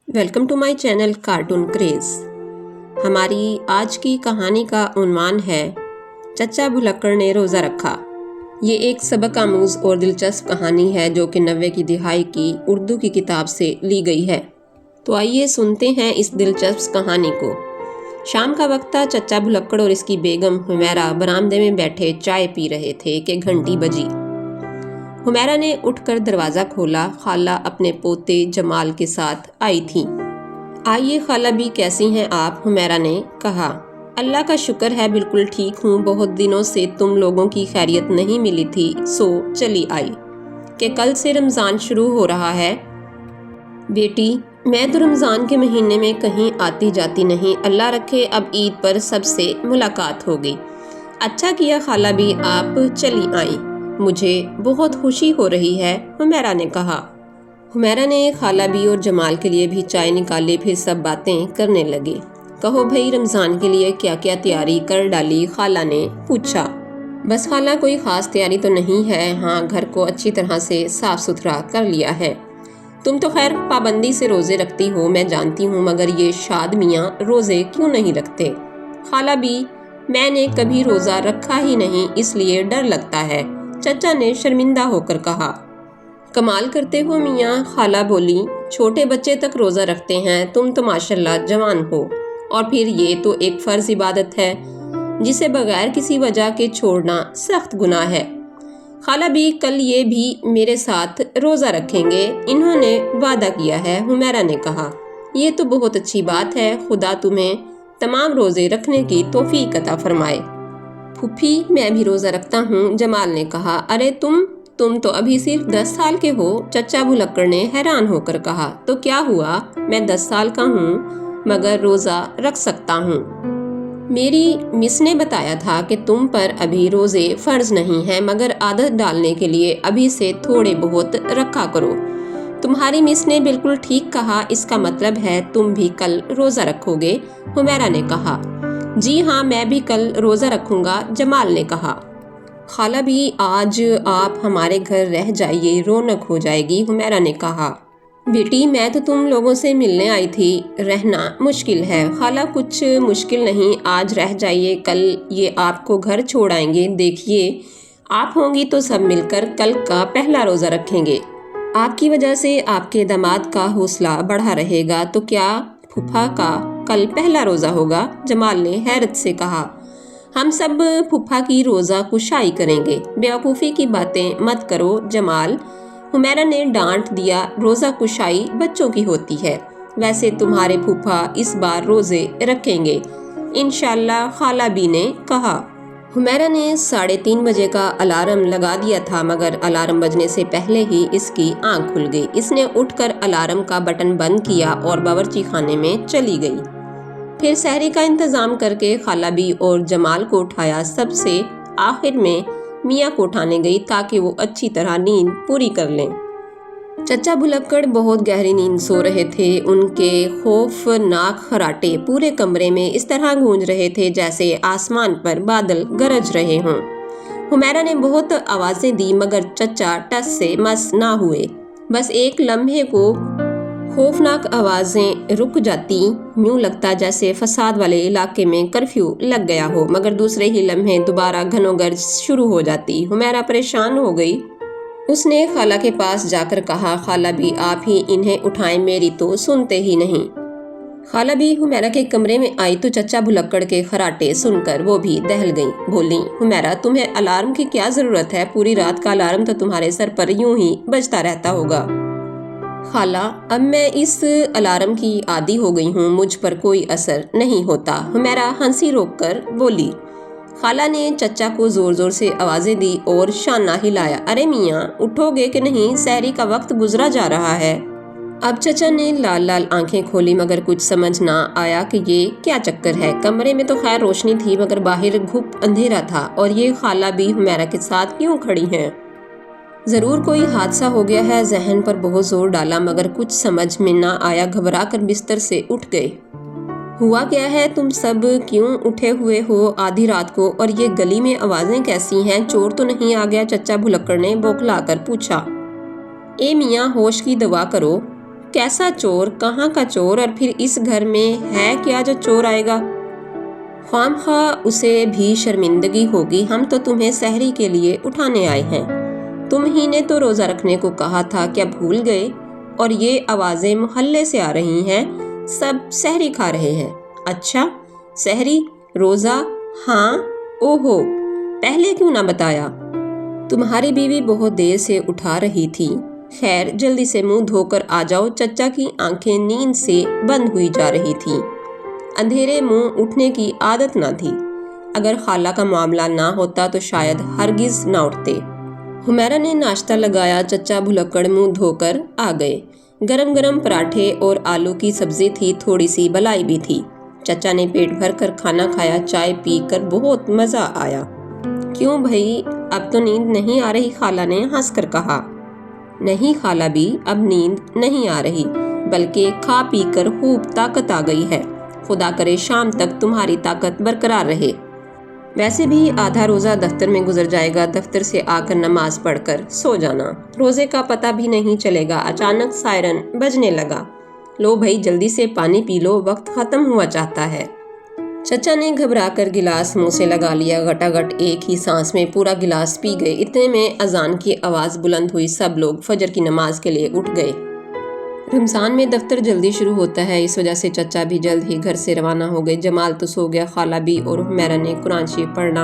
Welcome to my channel cartoon craze. हमारी आज की कहानी का उन्वान है चचा भुलक्कड़ ने रोज़ा रखा। ये एक सबक आमूज़ और दिलचस्प कहानी है जो कि 90 की दिहाई की उर्दू की किताब से ली गई है। तो आइए सुनते हैं इस दिलचस्प कहानी को। शाम का वक्त था। चचा भुलक्कड़ और इसकी बेगम हुमैरा बरामदे में बैठे चाय पी रहे थे कि घंटी बजी। हुमैरा ने उठकर दरवाज़ा खोला। खाला अपने पोते जमाल के साथ आई थी। आइए खाला भी, कैसी हैं आप? हुमैरा ने कहा। अल्लाह का शुक्र है, बिल्कुल ठीक हूँ। बहुत दिनों से तुम लोगों की खैरियत नहीं मिली थी, सो चली आई कि कल से रमज़ान शुरू हो रहा है। बेटी, मैं तो रमज़ान के महीने में कहीं आती जाती नहीं। अल्लाह रखे अब ईद पर सबसे मुलाकात होगी। अच्छा किया खाला भी, आप चली आई। मुझे बहुत खुशी हो रही है, हुमैरा ने कहा। हुमैरा ने खाला भी और जमाल के लिए भी चाय निकाली। फिर सब बातें करने लगे। कहो भाई, रमज़ान के लिए क्या क्या तैयारी कर डाली? खाला ने पूछा। बस खाला, कोई ख़ास तैयारी तो नहीं है। हाँ, घर को अच्छी तरह से साफ़ सुथरा कर लिया है। तुम तो खैर पाबंदी से रोज़े रखती हो, मैं जानती हूँ, मगर ये शाद मियाँ रोज़े क्यों नहीं रखते? खाला भी, मैंने कभी रोज़ा रखा ही नहीं, इसलिए डर लगता है, चचा ने शर्मिंदा होकर कहा। कमाल करते हो मियाँ, खाला बोली। छोटे बच्चे तक रोज़ा रखते हैं, तुम तो माशाल्लाह जवान हो। और फिर ये तो एक फ़र्ज़ इबादत है जिसे बगैर किसी वजह के छोड़ना सख्त गुनाह है। खाला भी कल ये भी मेरे साथ रोज़ा रखेंगे, इन्होंने वादा किया है, हुमैरा ने कहा। ये तो बहुत अच्छी बात है, खुदा तुम्हें तमाम रोज़े रखने की तौफीक अता फरमाए। फूफी, मैं भी रोज़ा रखता हूँ, जमाल ने कहा। अरे तुम तो अभी सिर्फ 10 साल के हो, चचा भुलक्कड़ ने हैरान होकर कहा। तो क्या हुआ, मैं 10 साल का हूँ मगर रोज़ा रख सकता हूँ। मेरी मिस ने बताया था कि तुम पर अभी रोज़े फ़र्ज़ नहीं है, मगर आदत डालने के लिए अभी से थोड़े बहुत रखा करो। तुम्हारी मिस ने बिल्कुल ठीक कहा, इसका मतलब है तुम भी कल रोज़ा रखोगे, हुमैरा ने कहा। जी हाँ, मैं भी कल रोज़ा रखूँगा, जमाल ने कहा। खाला भी, आज आप हमारे घर रह जाइए, रौनक हो जाएगी, हुमैरा ने कहा। बेटी, मैं तो तुम लोगों से मिलने आई थी, रहना मुश्किल है। खाला, कुछ मुश्किल नहीं, आज रह जाइए, कल ये आपको घर छोड़ आएंगे। देखिए, आप होंगी तो सब मिलकर कल का पहला रोज़ा रखेंगे। आपकी वजह से आपके दामाद का हौसला बढ़ा रहेगा। तो क्या फूफा का कल पहला रोज़ा होगा? जमाल ने हैरत से कहा। हम सब फूफा की रोज़ा कुशाई करेंगे। बेवकूफ़ी की बातें मत करो जमाल, हुमैरा ने डांट दिया। रोज़ा कुशाई बच्चों की होती है, वैसे तुम्हारे फूफा इस बार रोज़े रखेंगे इंशाल्लाह, खाला बी ने कहा। हुमैरा ने 3:30 बजे का अलार्म लगा दिया था, मगर अलार्म बजने से पहले ही इसकी आंख खुल गई। इसने उठकर अलार्म का बटन बंद किया और बावर्ची खाने में चली गई। फिर सहरी का इंतज़ाम करके खाला बी और जमाल को उठाया। सबसे आखिर में मियाँ को उठाने गई ताकि वो अच्छी तरह नींद पूरी कर लें। चचा भुलक्कड़ बहुत गहरी नींद सो रहे थे। उनके खौफनाक खर्राटे पूरे कमरे में इस तरह गूंज रहे थे जैसे आसमान पर बादल गरज रहे हों। हुमैरा ने बहुत आवाज़ें दी, मगर चचा टस से मस ना हुए। बस एक लम्हे को खौफनाक आवाज़ें रुक जाती, यूं लगता जैसे फसाद वाले इलाके में कर्फ्यू लग गया हो, मगर दूसरे ही लम्हे दोबारा घनोगर्ज शुरू हो जाती। हुमैरा परेशान हो गई। उसने खाला के पास जाकर कहा, खाला भी, आप ही इन्हें उठाएं, मेरी तो सुनते ही नहीं। खाला भी हुमैरा के कमरे में आई तो चचा भुलक्कड़ के खर्राटे सुनकर वो भी दहल गईं। बोली, हुमैरा, तुम्हें अलार्म की क्या ज़रूरत है? पूरी रात का अलार्म तो तुम्हारे सर पर यूं ही बजता रहता होगा। खाला, अब मैं इस अलार्म की आदी हो गई हूँ, मुझ पर कोई असर नहीं होता, हुमैरा हंसी रोककर बोली। खाला ने चचा को ज़ोर ज़ोर से आवाज़ें दी और शाना हिलाया। अरे मियाँ, उठोगे कि नहीं? सहरी का वक्त गुजरा जा रहा है। अब चचा ने लाल लाल आंखें खोली, मगर कुछ समझ ना आया कि ये क्या चक्कर है। कमरे में तो खैर रोशनी थी, मगर बाहर घुप अंधेरा था, और ये खाला भी हुमैरा के साथ क्यों खड़ी हैं? ज़रूर कोई हादसा हो गया है। जहन पर बहुत ज़ोर डाला, मगर कुछ समझ में ना आया। घबरा कर बिस्तर से उठ गए। हुआ क्या है? तुम सब क्यों उठे हुए हो आधी रात को? और ये गली में आवाज़ें कैसी हैं? चोर तो नहीं आ गया? चचा भुलक्कड़ ने बौखला कर पूछा। ए मियाँ, होश की दवा करो, कैसा चोर, कहाँ का चोर, और फिर इस घर में है क्या जो चोर आएगा? ख्वामखा उसे भी शर्मिंदगी होगी, हम तो तुम्हें सहरी के लिए उठाने आए हैं। तुम ही ने तो रोज़ा रखने को कहा था, क्या भूल गए? और ये आवाज़ें मोहल्ले से आ रही हैं, सब सहरी खा रहे हैं। अच्छा, सहरी, रोज़ा? हाँ। ओहो, पहले क्यों ना बताया? तुम्हारी बीवी बहुत देर से उठा रही थी। खैर, जल्दी से मुंह धोकर आ जाओ, चचा की आंखें नींद से बंद हुई जा रही थीं। अंधेरे मुंह उठने की आदत ना थी। अगर खाला का मामला ना होता तो शायद हरगिज ना उठते। हुमैरा ने नाश्ता लगाया। चचा भुलक्कड़ मुंह धोकर आ गए। गरम गरम पराठे और आलू की सब्जी थी, थोड़ी सी बलाई भी थी। चचा ने पेट भर कर खाना खाया। चाय पी कर बहुत मजा आया। क्यों भाई, अब तो नींद नहीं आ रही? खाला ने हंसकर कहा। नहीं खाला भी, अब नींद नहीं आ रही, बल्कि खा पी कर खूब ताकत आ गई है। खुदा करे शाम तक तुम्हारी ताकत बरकरार रहे। वैसे भी आधा रोज़ा दफ्तर में गुजर जाएगा। दफ्तर से आकर नमाज पढ़कर सो जाना। रोज़े का पता भी नहीं चलेगा। अचानक सायरन बजने लगा। लो भाई, जल्दी से पानी पी लो, वक्त ख़त्म हुआ चाहता है। चचा ने घबराकर गिलास मुंह से लगा लिया। घटाघट एक ही सांस में पूरा गिलास पी गए। इतने में अजान की आवाज़ बुलंद हुई। सब लोग फजर की नमाज के लिए उठ गए। रमज़ान में दफ्तर जल्दी शुरू होता है, इस वजह से चचा भी जल्द ही घर से रवाना हो गए। जमाल तो सो गया। खाला भी और हुमैरा ने कुरान शरीफ पढ़ना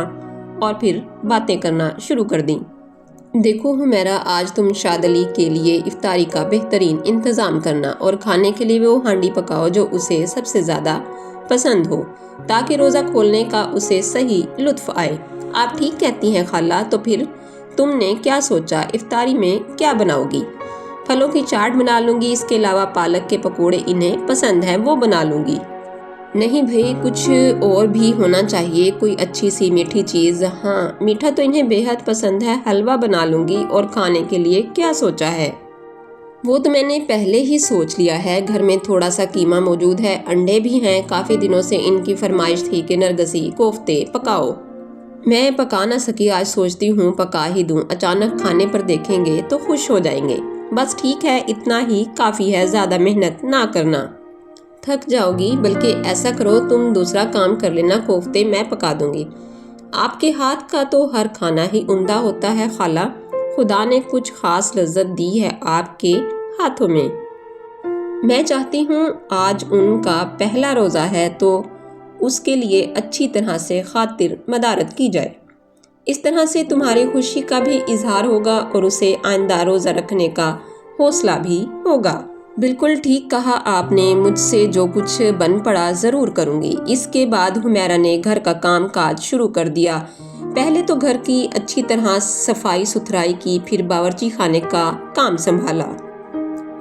और फिर बातें करना शुरू कर दी। देखो हुमैरा, आज तुम शादली के लिए इफ्तारी का बेहतरीन इंतज़ाम करना और खाने के लिए वो हांडी पकाओ जो उसे सबसे ज़्यादा पसंद हो, ताकि रोज़ा खोलने का उसे सही लुत्फ़ आए। आप ठीक कहती हैं खाला। तो फिर तुमने क्या सोचा, इफ्तारी में क्या बनाओगी? फलों की चाट बना लूँगी, इसके अलावा पालक के पकोड़े इन्हें पसंद हैं, वो बना लूँगी। नहीं भाई, कुछ और भी होना चाहिए, कोई अच्छी सी मीठी चीज़। हाँ, मीठा तो इन्हें बेहद पसंद है, हलवा बना लूँगी। और खाने के लिए क्या सोचा है? वो तो मैंने पहले ही सोच लिया है। घर में थोड़ा सा कीमा मौजूद है, अंडे भी हैं। काफ़ी दिनों से इनकी फरमाइश थी कि नरगसी कोफ्ते पकाओ। मैं पका ना सकी, आज सोचती हूँ पका ही दूँ। अचानक खाने पर देखेंगे तो खुश हो जाएंगे। बस ठीक है, इतना ही काफ़ी है, ज़्यादा मेहनत ना करना, थक जाओगी। बल्कि ऐसा करो, तुम दूसरा काम कर लेना, कोफ्ते मैं पका दूंगी। आपके हाथ का तो हर खाना ही उम्दा होता है खाला। खुदा ने कुछ खास लज्जत दी है आपके हाथों में। मैं चाहती हूँ आज उनका पहला रोज़ा है तो उसके लिए अच्छी तरह से खातिर मदारत की जाए। इस तरह से तुम्हारी खुशी का भी इजहार होगा और उसे आइंदा रोज़ा रखने का हौसला भी होगा। बिल्कुल ठीक कहा आपने, मुझसे जो कुछ बन पड़ा ज़रूर करूँगी। इसके बाद हुमैरा ने घर का काम काज शुरू कर दिया। पहले तो घर की अच्छी तरह सफाई सुथराई की, फिर बावर्ची खाने का काम संभाला।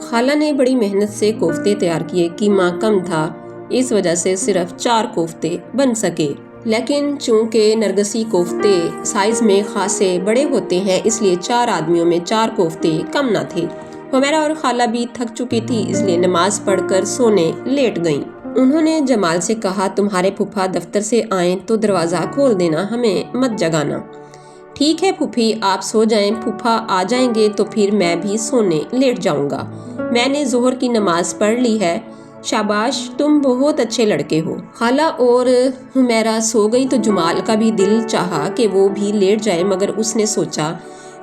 खाला ने बड़ी मेहनत से कोफ्ते तैयार किए। कीमा कम था, इस वजह से सिर्फ 4 कोफ्ते बन सके। लेकिन चूंकि नरगसी कोफ्ते साइज में खासे बड़े होते हैं, इसलिए 4 आदमियों में 4 कोफ्ते कम ना थे। हुमैरा और खाला भी थक चुकी थी, इसलिए नमाज पढ़कर सोने लेट गईं। उन्होंने जमाल से कहा, तुम्हारे फूफा दफ्तर से आएं तो दरवाज़ा खोल देना, हमें मत जगाना। ठीक है फूफी, आप सो जाएं, फूफा आ जाएंगे तो फिर मैं भी सोने लेट जाऊंगा। मैंने जोहर की नमाज पढ़ ली है। शाबाश, तुम बहुत अच्छे लड़के हो। खाला और हुमैरा सो गई तो जमाल का भी दिल चाहा कि वो भी लेट जाए, मगर उसने सोचा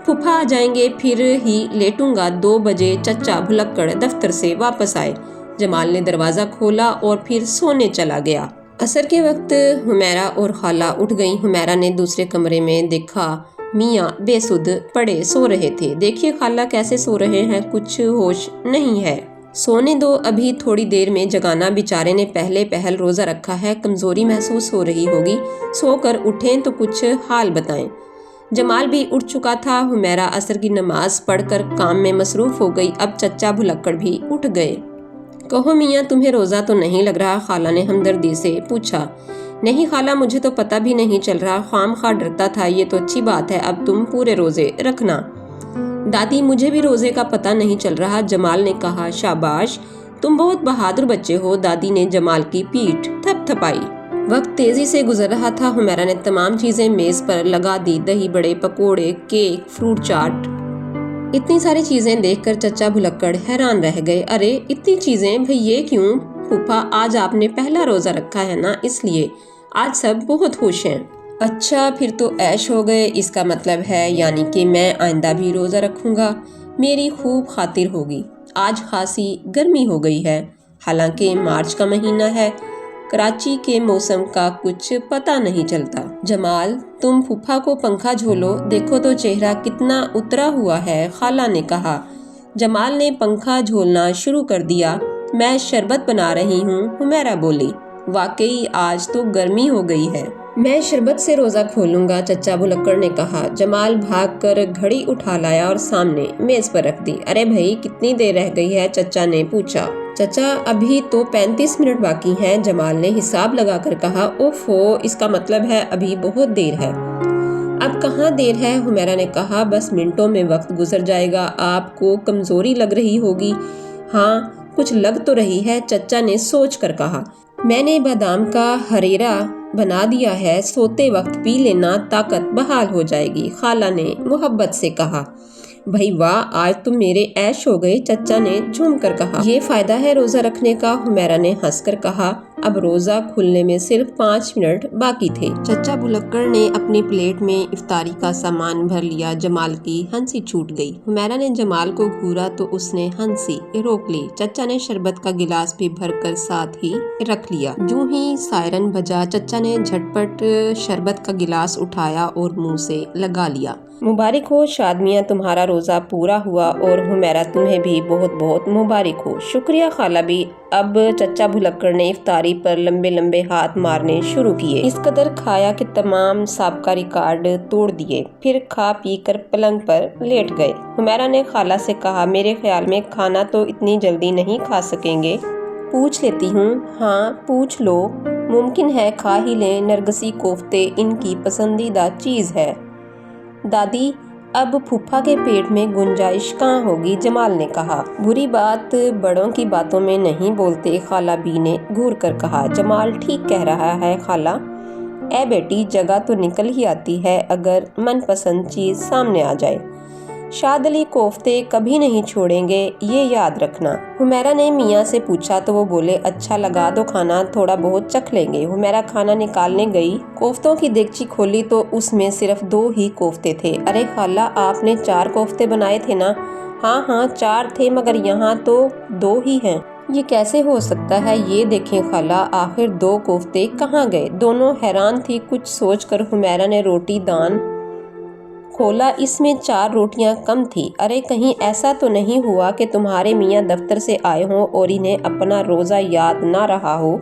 फूफा आ जाएंगे फिर ही लेटूंगा। 2 बजे चचा भुलक्कड़ दफ्तर से वापस आए। जमाल ने दरवाज़ा खोला और फिर सोने चला गया। असर के वक्त हुमैरा और खाला उठ गईं। हुमैरा ने दूसरे कमरे में देखा मियाँ बेसुध पड़े सो रहे थे। देखिए खाला कैसे सो रहे हैं, कुछ होश नहीं है। सोने दो, अभी थोड़ी देर में जगाना। बेचारे ने पहले पहल रोज़ा रखा है, कमज़ोरी महसूस हो रही होगी। सोकर उठें तो कुछ हाल बताएं। जमाल भी उठ चुका था। हुमैरा असर की नमाज पढ़कर काम में मसरूफ़ हो गई। अब चचा भुलक्कड़ भी उठ गए। कहो मियाँ, तुम्हें रोज़ा तो नहीं लग रहा? खाला ने हमदर्दी से पूछा। नहीं खाला, मुझे तो पता भी नहीं चल रहा, खामखा डरता था। ये तो अच्छी बात है, अब तुम पूरे रोज़े रखना। दादी, मुझे भी रोज़े का पता नहीं चल रहा, जमाल ने कहा। शाबाश, तुम बहुत बहादुर बच्चे हो। दादी ने जमाल की पीठ थपथपाई। वक्त तेज़ी से गुजर रहा था। हुमैरा ने तमाम चीज़ें मेज़ पर लगा दी। दही बड़े, पकोड़े, केक, फ्रूट चाट। اتنی ساری چیزیں دیکھ کر چچا بھلکڑ حیران رہ گئے۔ ارے اتنی چیزیں بھئی، یہ کیوں؟ پھوپھا آج آپ نے پہلا روزہ رکھا ہے نا، اس لیے آج سب بہت خوش ہیں۔ اچھا پھر تو عیش ہو گئے، اس کا مطلب ہے یعنی کہ میں آئندہ بھی روزہ رکھوں گا، میری خوب خاطر ہوگی۔ آج خاصی گرمی ہو گئی ہے، حالانکہ مارچ کا مہینہ ہے۔ کراچی کے موسم کا کچھ پتہ نہیں چلتا۔ جمال تم پھوپھا کو پنکھا جھولو، دیکھو تو چہرہ کتنا اترا ہوا ہے، خالہ نے کہا۔ جمال نے پنکھا جھولنا شروع کر دیا۔ میں شربت بنا رہی ہوں، حمیرہ بولی۔ واقعی آج تو گرمی ہو گئی ہے۔ میں شربت سے روزہ کھولوں گا، چچا بھلکڑ نے کہا۔ جمال بھاگ کر گھڑی اٹھا لایا اور سامنے میز پر رکھ دی۔ ارے بھائی کتنی دیر رہ گئی ہے؟ چچا نے پوچھا۔ چچا ابھی تو 35 منٹ باقی ہیں، جمال نے حساب لگا کر کہا۔ اوفو، اس کا مطلب ہے ابھی بہت دیر ہے۔ اب کہاں دیر ہے، حمیرہ نے کہا، بس منٹوں میں وقت گزر جائے گا۔ آپ کو کمزوری لگ رہی ہوگی۔ ہاں کچھ لگ تو رہی ہے، چچا نے سوچ کر کہا۔ میں نے بادام کا ہریرا بنا دیا ہے، سوتے وقت پی لینا، طاقت بحال ہو جائے گی، خالہ نے محبت سے کہا۔ بھائی واہ، آج تو میرے عیش ہو گئے، چچا نے جھوم کر کہا۔ یہ فائدہ ہے روزہ رکھنے کا، حمیرہ نے ہنس کر کہا۔ اب روزہ کھلنے میں صرف 5 منٹ باقی تھے۔ چچا بھلکڑ نے اپنی پلیٹ میں افطاری کا سامان بھر لیا۔ جمال کی ہنسی چھوٹ گئی۔ حمیرہ نے جمال کو گھورا تو اس نے ہنسی روک لی۔ چچا نے شربت کا گلاس بھی بھر کر ساتھ ہی رکھ لیا۔ جوں ہی سائرن بجا، چچا نے جھٹ پٹ شربت کا گلاس اٹھایا اور منہ سے لگا لیا۔ مبارک ہو شادمیاں، تمہارا روزہ پورا ہوا، اور حمیرہ تمہیں بھی بہت بہت مبارک ہو۔ شکریہ خالہ بھی۔ اب چچا بھلکڑ نے افطاری پر لمبے لمبے ہاتھ مارنے شروع کیے۔ اس قدر کھایا کہ تمام سابقہ ریکارڈ توڑ دیے، پھر کھا پی کر پلنگ پر لیٹ گئے۔ حمیرہ نے خالہ سے کہا، میرے خیال میں کھانا تو اتنی جلدی نہیں کھا سکیں گے، پوچھ لیتی ہوں۔ ہاں پوچھ لو، ممکن ہے کھا ہی لیں، نرگسی کوفتے ان کی پسندیدہ چیز ہے۔ دادی اب پھوپھا کے پیٹ میں گنجائش کہاں ہوگی، جمال نے کہا۔ بری بات بڑوں کی باتوں میں نہیں بولتے، خالہ بی نے گھور کر کہا۔ جمال ٹھیک کہہ رہا ہے خالہ۔ اے بیٹی، جگہ تو نکل ہی آتی ہے اگر من پسند چیز سامنے آ جائے۔ شاد علی کوفتے کبھی نہیں چھوڑیں گے، یہ یاد رکھنا۔ حمیرہ نے میاں سے پوچھا تو وہ بولے، اچھا لگا دو کھانا، تھوڑا بہت چکھ لیں گے۔ حمیرہ کھانا نکالنے گئی، کوفتوں کی دیگچی کھولی تو اس میں صرف 2 ہی کوفتے تھے۔ ارے خالہ، آپ نے 4 کوفتے بنائے تھے نا؟ ہاں ہاں 4 تھے، مگر یہاں تو 2 ہی ہیں۔ یہ کیسے ہو سکتا ہے؟ یہ دیکھیں خالہ، آخر 2 کوفتے کہاں گئے؟ دونوں حیران تھی۔ کچھ سوچ کر حمیرہ نے روٹی دان کھولا، اس میں 4 روٹیاں کم تھی۔ ارے کہیں ایسا تو نہیں ہوا کہ تمہارے میاں دفتر سے آئے ہوں اور انہیں اپنا روزہ یاد نہ رہا ہو؟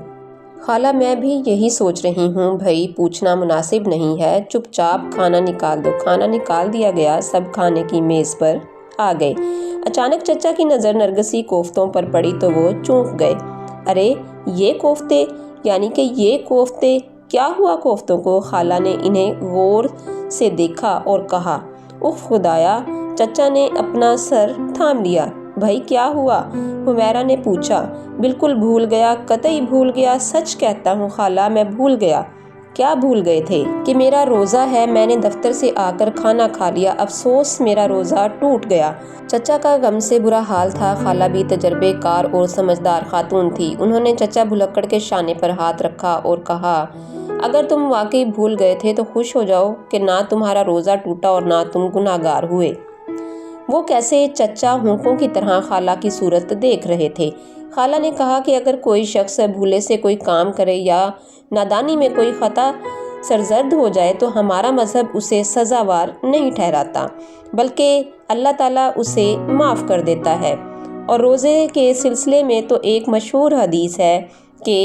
خالہ میں بھی یہی سوچ رہی ہوں، بھائی پوچھنا مناسب نہیں ہے، چپ چاپ کھانا نکال دو۔ کھانا نکال دیا گیا، سب کھانے کی میز پر آ گئے۔ اچانک چچا کی نظر نرگسی کوفتوں پر پڑی تو وہ چونک گئے۔ ارے یہ کوفتے، یعنی کہ یہ کوفتے، کیا ہوا کوفتوں کو؟ خالہ نے انہیں غور سے دیکھا اور کہا۔ اف خدایا، چچا نے اپنا سر تھام لیا۔ بھائی کیا ہوا؟ حمیرہ نے پوچھا۔ بالکل بھول گیا، قطعی بھول گیا، سچ کہتا ہوں خالہ، میں بھول گیا۔ کیا بھول گئے تھے؟ کہ میرا روزہ ہے، میں نے دفتر سے آ کر کھانا کھا لیا، افسوس میرا روزہ ٹوٹ گیا۔ چچا کا غم سے برا حال تھا۔ خالہ بھی تجربے کار اور سمجھدار خاتون تھی۔ انہوں نے چچا بھلکڑ کے شانے پر ہاتھ رکھا اور کہا، اگر تم واقعی بھول گئے تھے تو خوش ہو جاؤ کہ نہ تمہارا روزہ ٹوٹا اور نہ تم گنہگار ہوئے۔ وہ کیسے؟ چچا ہونکوں کی طرح خالہ کی صورت دیکھ رہے تھے۔ خالہ نے کہا کہ اگر کوئی شخص بھولے سے کوئی کام کرے یا نادانی میں کوئی خطا سرزد ہو جائے تو ہمارا مذہب اسے سزاوار نہیں ٹھہراتا، بلکہ اللہ تعالیٰ اسے معاف کر دیتا ہے۔ اور روزے کے سلسلے میں تو ایک مشہور حدیث ہے کہ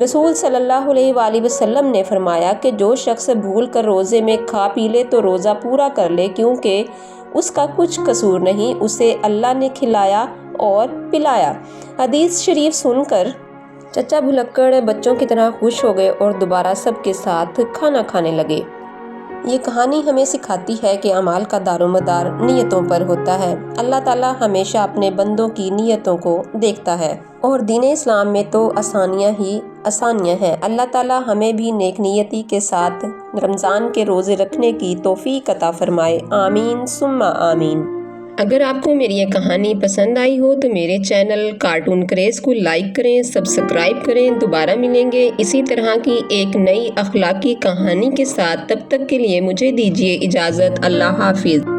رسول صلی اللہ علیہ وآلہ وسلم نے فرمایا کہ جو شخص بھول کر روزے میں کھا پی لے تو روزہ پورا کر لے، کیونکہ اس کا کچھ قصور نہیں، اسے اللہ نے کھلایا اور پلایا۔ حدیث شریف سن کر چچا بھلکڑ بچوں کی طرح خوش ہو گئے اور دوبارہ سب کے ساتھ کھانا کھانے لگے۔ یہ کہانی ہمیں سکھاتی ہے کہ اعمال کا دار و مدار نیتوں پر ہوتا ہے۔ اللہ تعالیٰ ہمیشہ اپنے بندوں کی نیتوں کو دیکھتا ہے، اور دین اسلام میں تو آسانیاں ہی آسانیاں ہیں۔ اللہ تعالیٰ ہمیں بھی نیک نیتی کے ساتھ رمضان کے روزے رکھنے کی توفیق عطا فرمائے، آمین ثم آمین۔ اگر آپ کو میری یہ کہانی پسند آئی ہو تو میرے چینل کارٹون کریز کو لائک کریں، سبسکرائب کریں۔ دوبارہ ملیں گے اسی طرح کی ایک نئی اخلاقی کہانی کے ساتھ۔ تب تک کے لیے مجھے دیجیے اجازت۔ اللہ حافظ۔